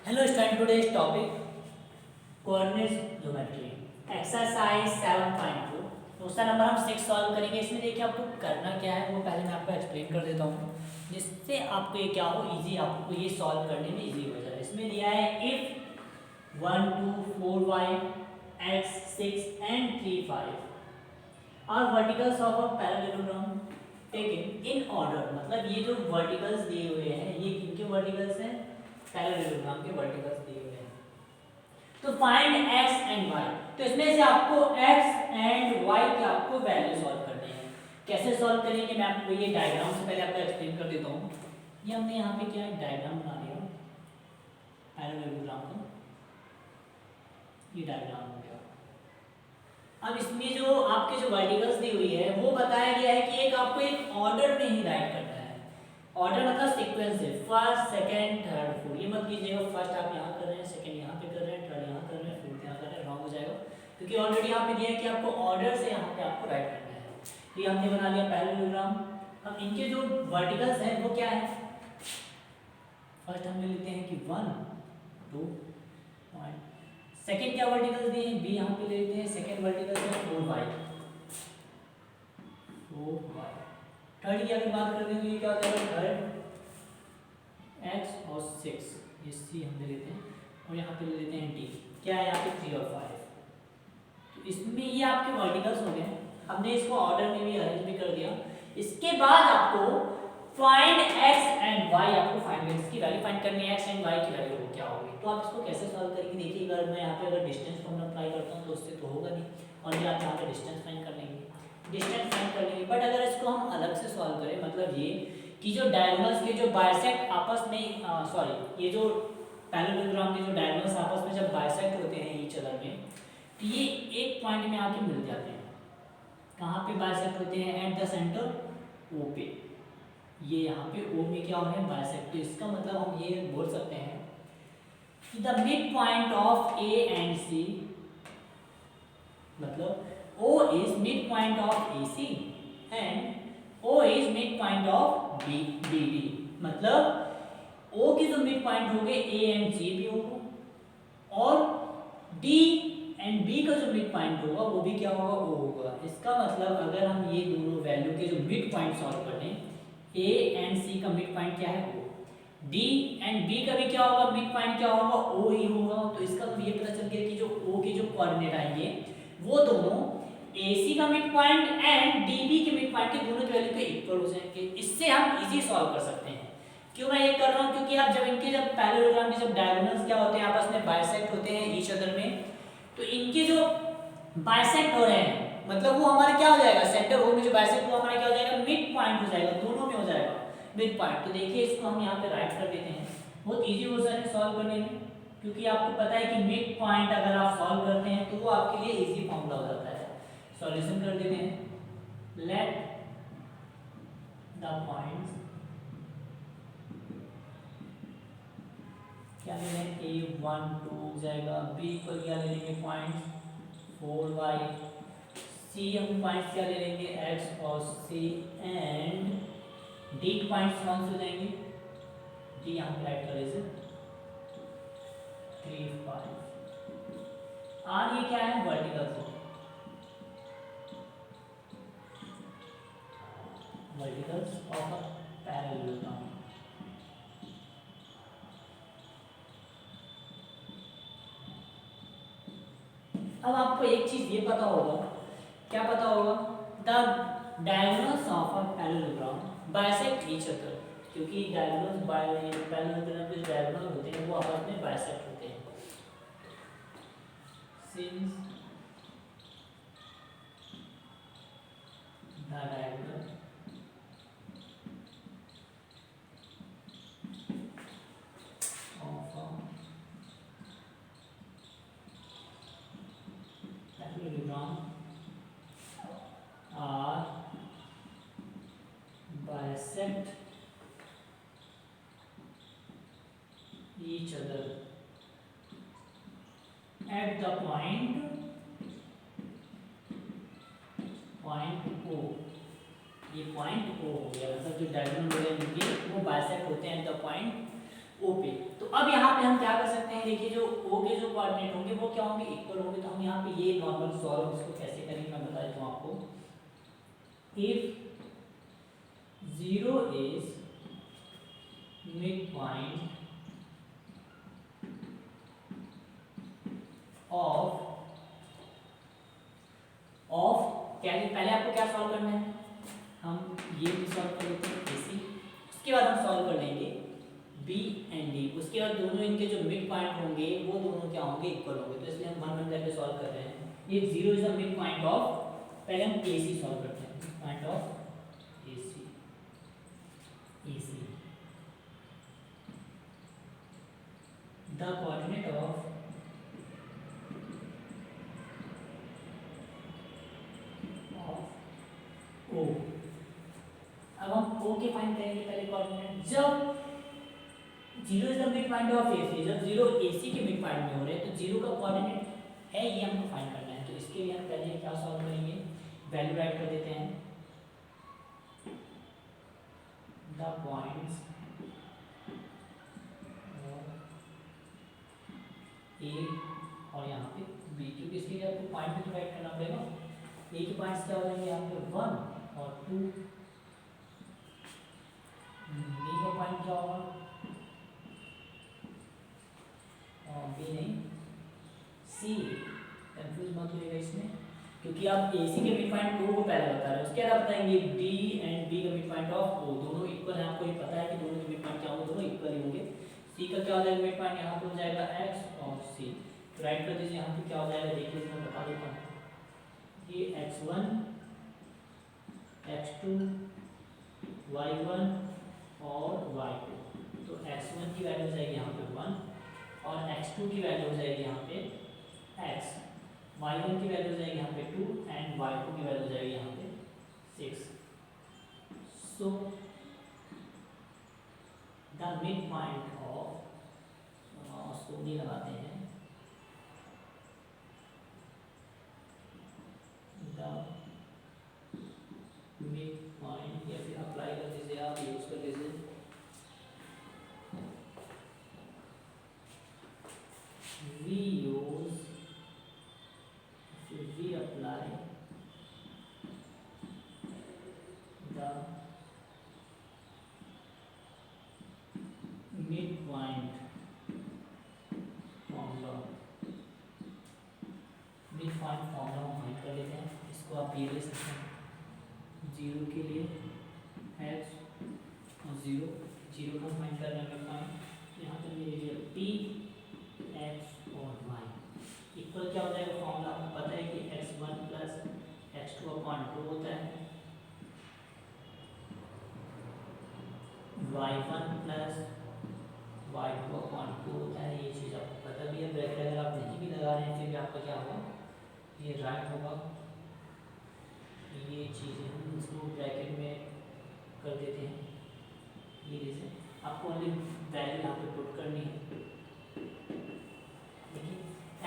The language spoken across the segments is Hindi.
Hello student, today's topic coordinate geometry exercise 7.2। दूसरा नंबर हम 6 सॉल्व करेंगे। इसमें देखिए आपको करना क्या है वो पहले मैं आपको एक्सप्लेन कर देता हूँ, जिससे आपको ये क्या हो इजी, आपको ये सॉल्व करने में इजी हो जाए। इसमें दिया है इफ 1 2 4 y x 6 and 3 5 are verticals of a parallelogram taken in order. मतलब ये जो वर्टिकल्स दिए हुए हैं ये किनके वर्टिकल्स हैं, पैरेललोग्राम के वर्टिकल्स दिए हुए हैं। तो फाइंड x एंड y, तो इसमें से आपको x एंड y की आपको वैल्यू सॉल्व करनी है। कैसे सॉल्व करेंगे मैं आपको ये डायग्राम से पहले आपको एक्सप्लेन कर देता हूँ। ये हमने यहाँ पे क्या है डायग्राम बना लिया पैरेललोग्राम का, ये डायग्राम हो गया। अब इसमें जो आपके जो वर्टिकल्स दी हुई है वो बताया गया है कि एक आपको एक ऑर्डर में ही राइट करना है। ऑर्डर मतलब सीक्वेंस है, फर्स्ट सेकंड थर्ड फोर्थ। ये मत कीजिएगा फर्स्ट आप यहाँ कर रहे हैं, सेकंड यहाँ पे कर रहे हैं, थर्ड यहाँ कर रहे हैं, फोर्थ यहाँ कर रहे हैं, रॉन्ग हो जाएगा। क्योंकि ऑलरेडी यहाँ पे दिया है कि आपको ऑर्डर से यहाँ पे आपको राइट करना है। तो ये हमने बना लिया पैरेललोग्राम। अब इनके जो वर्टिकल्स हैं वो क्या है, फर्स्ट हम ले लेते हैं कि 1 2 पॉइंट, सेकंड क्या वर्टिकल्स दिए हैं, बी यहाँ पे ले लेते हैं, सेकंड वर्टिकल है 4y 4y। थर्ड की अगर बात करते हैं तो ये क्या हो जाएगा, थर्ड x और 6, ये c हम ले लेते हैं और यहाँ पे ले लेते हैं d, क्या है यहाँ पे 3 और 5। तो इसमें ये आपके वर्टिकल्स हो गए। हमने इसको ऑर्डर में भी अरेंज भी कर दिया। इसके बाद आपको फाइंड x एंड y, आपको फाइंड x की वैल्यू फाइंड करनी है, x एंड y की वैल्यू क्या होगी। तो आप इसको कैसे सॉल्व करेंगे, देखिए अगर मैं यहाँ पे अगर डिस्टेंस फॉर्मूला अप्लाई करता हूँ तो उससे तो होगा नहीं, और ये आप यहाँ पे डिस्टेंस फाइंड कर लेंगे, डिस्टेंस फाइंड कर लेंगे। बट अगर इसको हम अलग से सॉल्व करें, मतलब ये कि जो डायगोनल्स के जो बाइसेक्ट आपस में सॉरी ये जो पैरेललोग्राम के जो डायगोनल्स आपस में जब बाइसेक्ट होते हैं ईच अदर में, तो ये एक पॉइंट में आके मिल जाते हैं। कहाँ पे बाइसेक्ट होते हैं, एट द सेंटर ओ पे। ये यहाँ पे ओ में क्या हो रहे हैं बाइसेक्ट। तो इसका मतलब हम ये बोल सकते हैं कि the mid point of A and C, मतलब O is midpoint of AC and O is midpoint of BD। मतलब O के जो मिड पॉइंट होंगे A एंड C भी होगा, और D एंड B का जो मिड पॉइंट होगा वो भी क्या होगा, O होगा। इसका मतलब अगर हम ये दोनों वैल्यू के जो मिड पॉइंट सॉल्व कर लें, A एंड C का मिड पॉइंट क्या है O, D एंड B का भी क्या होगा मिड पॉइंट क्या होगा O ही होगा। तो इसका मतलब ये पता चल गया कि जो O के जो कोऑर्डिनेट आएंगे वो दोनों AC का मिड पॉइंट एंड DB के मिड पॉइंट के दोनों की वैल्यू के इक्वल हो जाएंगे। इससे हम इजी सॉल्व कर सकते हैं। क्यों मैं ये कर रहा हूँ, क्योंकि आप जब इनके जब पैरेललोग्राम के जब डायगोनल्स क्या होते हैं आपस में बाइसेक्ट होते हैं ईच अदर में, तो इनके जो बाइसेक्ट हो रहे हैं मतलब वो हमारे क्या हो जाएगा, सेंटर ओ में जो बाइसेक्ट वो हमारा क्या हो जाएगा, मिड पॉइंट हो जाएगा, दोनों में हो जाएगा मिड पॉइंट। तो देखिए इसको हम यहाँ पे राइट कर देते हैं, बहुत ईजी हो जाता है सॉल्व करने में, क्योंकि आपको पता है कि मिड पॉइंट अगर आप सॉल्व करते हैं तो वो आपके लिए इजी फॉर्मूला हो जाता है। सॉल्यूशन कर देते हैं, लेट द पॉइंट्स क्या ले लें, A1 2 जाएगा, B को क्या ले लेंगे पॉइंट्स 4y, C हम पॉइंट्स क्या ले लेंगे x और C, एंड D पॉइंट्स कौन से हो जाएंगे, D यहाँ राइट कर लीजिए 3 5। और ये क्या है vertical, verticals of a parallelogram. अब आपको एक चीज ये पता होगा, क्या पता होगा, the diagonals of a parallelogram bisect each other. क्योंकि डायगोनल्स पैरेललोग्राम के डायगोनल होते हैं वो आपस में बाइसेक्ट होते हैं। Since the diagonal of a parallelogram are bisect each other at the point O। ये पॉइंट O हो गया, मतलब जो डायगोनल हो रहे हैं इनके वो बाइसेक्ट होते हैं एट द पॉइंट O पे। तो अब यहाँ पे हम क्या कर सकते हैं, देखिए जो O के जो कोऑर्डिनेट होंगे वो क्या होंगे, इक्वल होंगे। तो हम यहाँ पे ये नॉर्मल सॉल्व इसको कैसे करेंगे मैं बता देता हूँ आपको। If 0 is mid point of क्या, पहले आपको क्या सॉल्व करना है, हम ये भी सॉल्व कर लेते हैं AC, उसके बाद हम सॉल्व कर लेंगे B एंड D, उसके बाद दोनों इनके जो मिड पॉइंट होंगे वो दोनों क्या होंगे, इक्वल होंगे। तो इसलिए हम 1 करके सॉल्व कर रहे हैं। ये 0 is the mid point of, पहले हम AC सॉल्व करते हैं, mid point of AC the coordinate of O। अब हम O के फाइंड करेंगे पहले कोऑर्डिनेट। जब 0 is the mid point of AC, जब 0 AC के मिड पॉइंट में हो रहे हैं तो 0 का कोऑर्डिनेट है ये हमको फाइंड करना है। तो इसके लिए हम पहले क्या सॉल्व करेंगे, वैल्यू राइट कर देते हैं, द पॉइंट्स A और यहाँ पे B, क्योंकि इसके लिए आपको पॉइंट भी तो राइट करना पड़ेगा। A के पॉइंट्स क्या हो जाएंगे यहाँ पे 1 और 2, B का पॉइंट क्या होगा, B नहीं C, कंफ्यूज मत होइएगा इसमें, क्योंकि आप AC के मिड पॉइंट O को पहले बता रहे हो, उसके बाद बताएंगे D एंड B का मिड पॉइंट ऑफ O, दोनों इक्वल है। आपको ये पता है कि दोनों के मिड पॉइंट क्या होंगे, दोनों इक्वल ही होंगे। C का क्या हो जाएगा मिड पॉइंट, यहाँ पे हो जाएगा X और C, तो राइट कर दीजिए। यहाँ पे क्या हो जाएगा देखिए, मैं बता देता हूँ, ये x1 x2 y1 और y2, तो x1 की वैल्यू हो जाएगी यहाँ पे 1 और x2 की वैल्यू हो जाएगी यहाँ पे x, y1 की वैल्यू हो जाएगी यहाँ पे 2 एंड y2 की वैल्यू हो जाएगी यहाँ पे 6। So the mid point of, सोनी लगाते हैं, मिड पॉइंट, या फिर अप्लाई कर दीजिए, आप यूज कर दीजिए, we use, we apply the mid point formula, mid point formula हम फाइंड कर लेते हैं। इसको आप ये ले सकते हैं, 0 के लिए x और 0 का फाइंड कर रहे हैं मिड पॉइंट, यहाँ पे ये लीजिए p x और y इक्वल क्या हो जाएगा, फॉर्मूला आपको पता है कि x1 प्लस x2 अपॉन 2 होता है, y1 प्लस y2 अपॉन 2 होता है। ये चीज़ आपको पता भी है, ब्रैकेट अगर आप नहीं भी लगा रहे हैं फिर भी आपका क्या होगा, ये राइट होगा। ये चीज़ें हम इसको ब्रैकेट में कर देते हैं, ये जैसे आपको ओनली वैल्यू यहाँ पे पुट करनी है। देखिए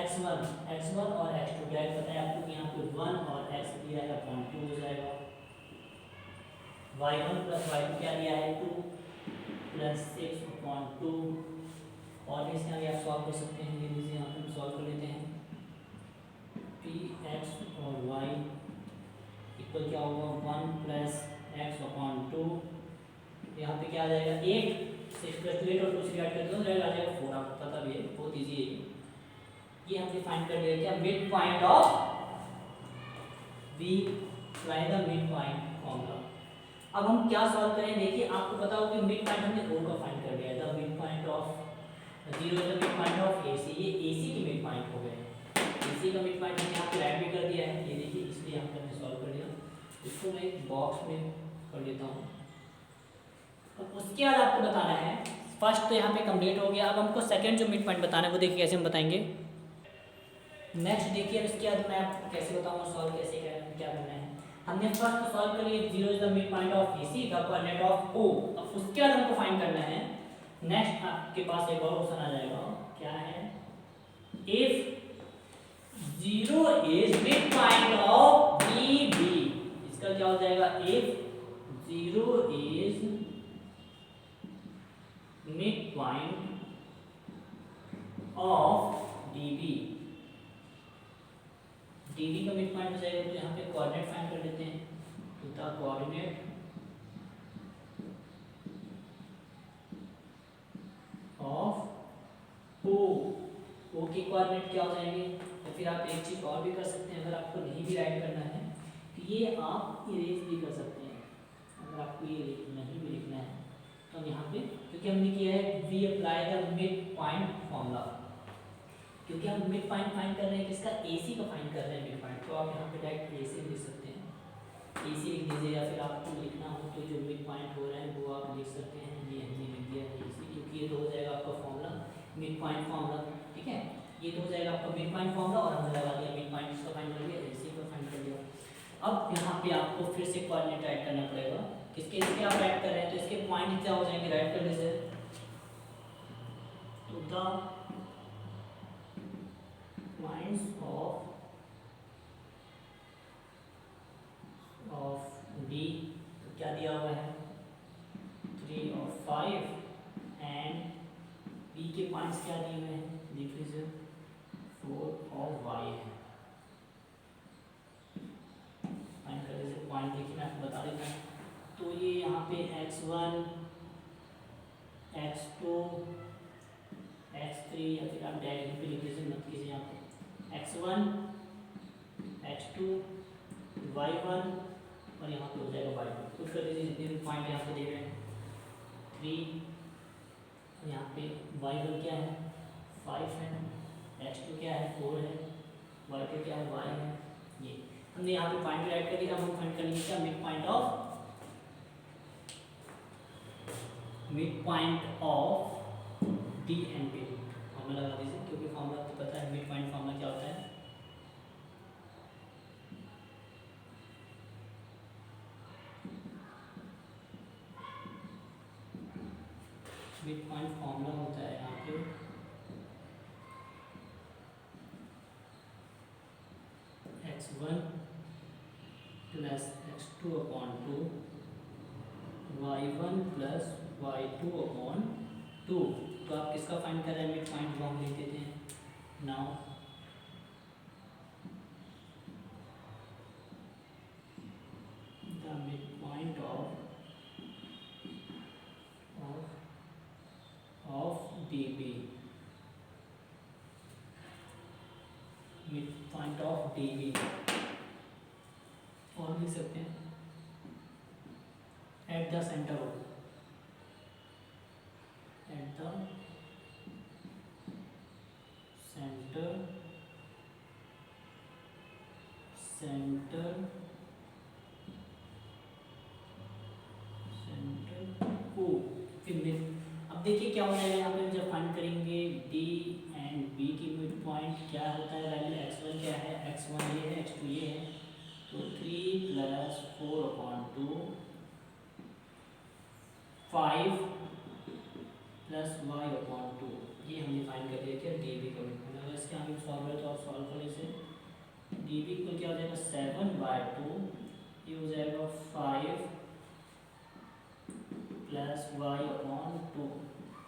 x1 और x2 क्या पता है आपको, यहाँ पे 1 और x दिया है अपॉन 2 हो जाएगा, y1 प्लस y2 क्या दिया है 2 प्लस 6 अपॉन 2, और इसके आगे आप सॉल्व कर सकते हैं। ये लीजिए यहाँ पे हम सॉल्व कर लेते हैं, px और y इक्वल क्या होगा 1 प्लस x अपॉन 2, यहाँ पे क्या आ जाएगा 8, 6 प्लस 2 8 और 2 से डिवाइड कर दो तो आ जाएगा 4, आपको पता भी है, बहुत ईजी है ये हम डिफाइन कर लिया क्या, mid point of we apply the mid point formula. अब हम क्या सॉल्व करें, देखिए आपको पता हो कि मिड पॉइंट हमने O का फाइंड कर लिया है, the mid point of 0 is the mid point of AC, ये AC के मिड पॉइंट हो गए, AC का मिड पॉइंट हमने यहाँ पे राइट भी कर दिया है, ये देखिए, इसलिए यहाँ पे हमने सॉल्व कर लिया। इसको मैं एक बॉक्स में कर लेता हूँ। अब उसके बाद आपको बताना है, फर्स्ट तो यहाँ पे कंप्लीट हो गया, अब हमको सेकंड जो मिड पॉइंट बताना है वो देखिए कैसे हम बताएंगे। नेक्स्ट देखिए, अब इसके बाद मैं आपको कैसे बताऊँगा सॉल्व कैसे क्या करना है। हमने फर्स्ट सॉल्व कर लिया, 0 is the mid point of AC, the coordinate of O। अब उसके बाद हमको फाइंड करना है, नेक्स्ट आपके पास एक और ऑप्शन आ जाएगा, क्या है, if 0 is mid point of BB, इसका क्या हो जाएगा, if 0 is mid point of dB, dB का मिड पॉइंट हो जाएगा, तो यहाँ पे कोऑर्डिनेट फाइंड कर लेते हैं। तो द कोऑर्डिनेट ऑफ ओ के कोऑर्डिनेट क्या हो जाएंगे, या फिर आप एक चीज़ और भी कर सकते हैं, अगर आपको नहीं भी राइट करना है तो ये आप इरेज भी कर सकते हैं। अगर आपको ये नहीं भी लिखना है तो यहाँ पे, क्योंकि हमने किया है we apply the mid point formula, क्योंकि हम मिड पॉइंट फाइंड कर रहे हैं, किसका, एसी का फाइंड कर रहे हैं मिड पॉइंट, तो आप यहाँ पे डायरेक्ट एसी लिख सकते हैं, एसी लिख दीजिए, या फिर आपको लिखना हो तो जो मिड पॉइंट हो रहा है वो आप लिख सकते हैं, ये हमने लिख दिया है एसी, क्योंकि ये तो हो जाएगा आपका फॉर्मूला मिड पॉइंट फॉर्मूला, ठीक है, ये तो हो जाएगा आपका मिड पॉइंट फॉर्मूला, और हमने लगा दिया मिड पॉइंट का फाइंड कर लिया, एसी का फाइंड कर लिया। अब यहाँ पे आपको फिर से कोऑर्डिनेट राइट करना पड़ेगा, किसके, इसके आप राइट कर रहे हैं तो इसके पॉइंट क्या हो जाएंगे, राइट कर लीजिए, तो द पॉइंट्स ऑफ डी, तो क्या दिया हुआ है 3 और 5, एंड बी के पॉइंट्स क्या दिए हुए हैं, देख लीजिए 4 और y है, फाइंड कर लीजिए पॉइंट, देखिए मैं आपको बता देता हूँ, तो ये यहाँ पे x1 x2 x3, या फिर आप डायरेक्ट पे लिख लीजिए, मत कीजिए यहाँ पे x1 x2 y1, और यहाँ पे हो जाएगा y2, कुछ कर दीजिए जितने भी पॉइंट यहाँ पे दे रहे हैं 3, और यहाँ पे y1 क्या है 5 है, x2 क्या है 4 है, y2 क्या है y है, ये हमने यहाँ पे पॉइंट राइट कर दिया। अब हम फाइंड करेंगे क्या, mid point of D and B, formula लगा दीजिए, क्योंकि फॉर्मूला आपको पता है मिड पॉइंट फॉर्मूला क्या होता है, मिड पॉइंट फॉर्मूला होता है यहाँ पे x1 plus x2 upon 2 y1 plus y2 upon 2, तो आप किसका फाइंड कर रहे हैं मिड पॉइंट, वो हम लिख देते हैं now, the mid point of DB, mid point of DB, और लिख सकते हैं at the centre of, at the centre O, फिर मिड, अब देखिए क्या हो जाएगा यहाँ पे जब फाइंड करेंगे डी एंड बी की मिड पॉइंट क्या होता है, वैल्यू x1 क्या है, x1 ये है, x2 ये है, तो 3 plus 4 upon 2 5 plus y upon 2, ये हमने फाइंड कर दिया क्या डी बी का मिड पॉइंट। अगर इसके आगे सॉल्व है तो आप सॉल्व कर इसे, डी बी को क्या हो जाएगा 7/2, ये हो जाएगा 5 प्लस y अपॉन 2,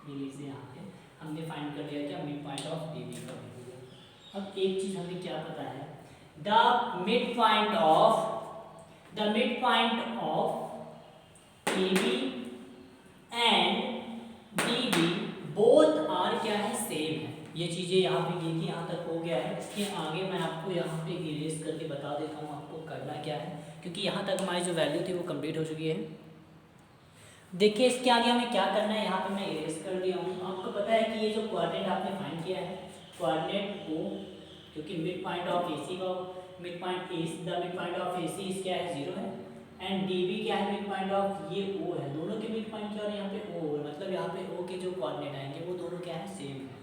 ये लीजिए यहाँ पे हमने फाइंड कर लिया क्या mid point of D B का। अब एक चीज़ हमें क्या पता है, the mid point of A B and D B both are क्या है, सेम है, ये चीज़ें यहाँ पे ये कि यहाँ तक हो गया है, इसके आगे मैं आपको यहाँ पे इरेज करके बता देता हूँ आपको करना क्या है, क्योंकि यहाँ तक हमारी जो वैल्यू थी वो कंप्लीट हो चुकी है। देखिए इसके आगे हमें क्या करना है, यहाँ पे मैं इरेज कर दिया हूँ। आपको पता है कि ये जो कोऑर्डिनेट आपने फाइंड किया है, कोऑर्डिनेट को, क्योंकि मिड पॉइंट ऑफ एसी का mid point the mid point of AC क्या है 0 है, एंड डीबी क्या है मिड पॉइंट ऑफ ये ओ है, दोनों के मिड पॉइंट क्या है यहाँ पे ओ है, मतलब यहाँ पे ओ के जो कोऑर्डिनेट आएंगे वो दोनों क्या है सेम है।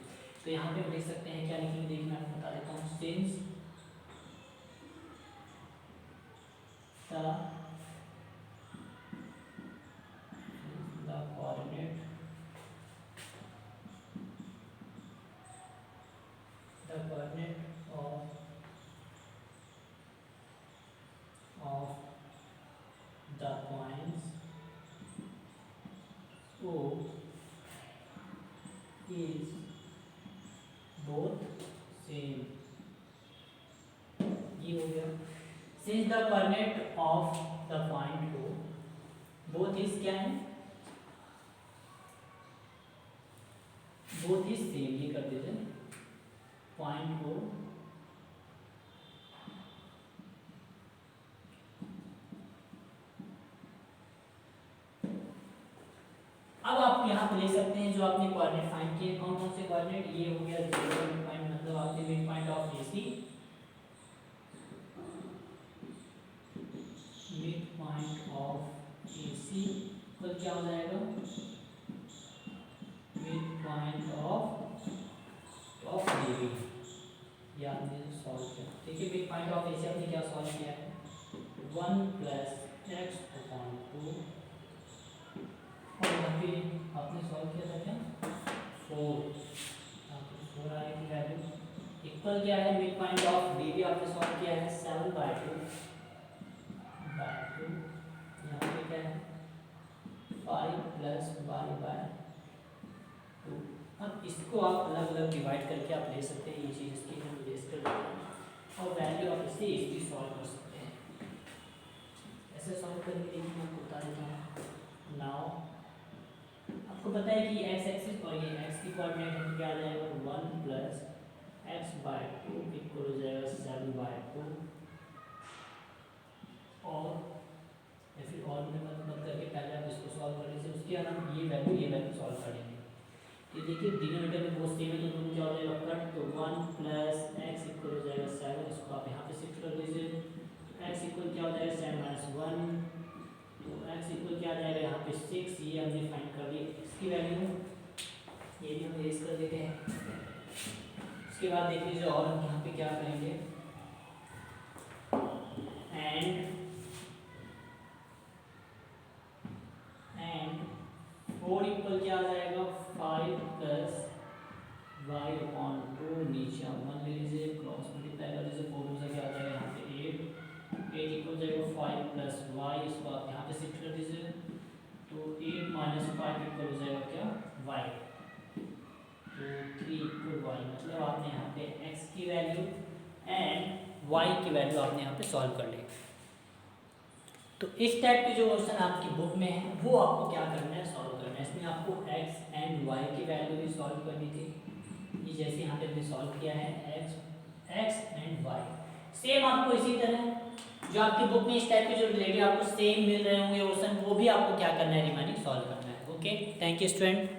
तो यहाँ पे हम लिख सकते हैं क्या लिखेंगे, देखिए मैं आपको बता देता हूँ, since the coordinate of the points O is both same, ये हो गया। Since the coordinate of the point को बोथ इज क्या है, बोथ इज सेम, ये कर देते हैं पॉइंट को अब आप यहाँ पे ले सकते हैं जो आपने कोऑर्डिनेट फाइंड किए, कौन कौन से कोऑर्डिनेट, ये हो गया 0 मिड पॉइंट, मतलब आपने mid point of AC, mid point of AC तो क्या हो जाएगा, मिड पॉइंट ऑफ DB, ये आपने सॉल्व किया। देखिए मिड पॉइंट ऑफ AC आपने क्या सॉल्व किया है, 1 + x/2 और यहाँ पे आपने सॉल्व किया था क्या 4, यहाँ पे 4 आएगी वैल्यू, इक्वल क्या है मिड पॉइंट ऑफ DB आपने सॉल्व किया है 7/2, यहाँ पे क्या है 5 + y/2। अब इसको आप अलग अलग डिवाइड करके आप ले सकते हैं, ये चीज़ इसकी हम लेस कर देते हैं और वैल्यू आप इससे इजीली सॉल्व कर सकते हैं। ऐसे सॉल्व करने के लिए मैं आपको बता देता हूँ। नाउ आपको पता है कि x एक्सिस और ये x की कोऑर्डिनेट है, क्या आ जाएगा 1 + x/2 इक्वल हो जाएगा 7/2 और या फिर और में मत करके पहले आप इसको सॉल्व कर लीजिए, उसके बाद हम ये वैल्यू सॉल्व करेंगे। ये देखिए डिनोमिनेटर में बहुत सेम है तो दोनों क्या हो जाएगा कट, तो 1 + x इक्वल हो जाएगा 7, इसको आप यहाँ पे शिफ्ट कर दीजिए, x इक्वल क्या हो जाएगा 7 - 1, तो x इक्वल क्या आ जाएगा यहाँ पे 6, ये हमने फाइंड कर ली इसकी वैल्यू, ये भी हम रेज कर देते हैं। उसके बाद देख लीजिए और हम यहाँ पे क्या करेंगे, एंड 4 इक्वल क्या आ जाएगा 5 + y/2, नीचे आप 1 ले लीजिए, क्रॉस मल्टीप्लाई कर लीजिए, 4 से क्या आ जाएगा यहाँ पे 8 इक्वल जाएगा 5 + y, इसको आप यहाँ पे शिफ्ट कर दीजिए, तो 8 - 5 इक्वल हो जाएगा क्या y, तो 3 इक्वल y, मतलब आपने यहाँ पे x की वैल्यू एंड y की वैल्यू आपने यहाँ पे सॉल्व कर ली। तो इस टाइप के जो क्वेश्चन आपकी बुक में है वो आपको क्या करना है, सॉल्व करना है। इसमें आपको x एंड y की वैल्यू भी सॉल्व करनी थी, ये जैसे यहाँ पे हमने सॉल्व किया है x एंड y, सेम आपको इसी तरह जो आपकी बुक में इस टाइप के जो रिलेटेड आपको सेम मिल रहे होंगे क्वेश्चन, वो भी आपको क्या करना है रिमाइनिंग सॉल्व करना है। Okay, thank you student.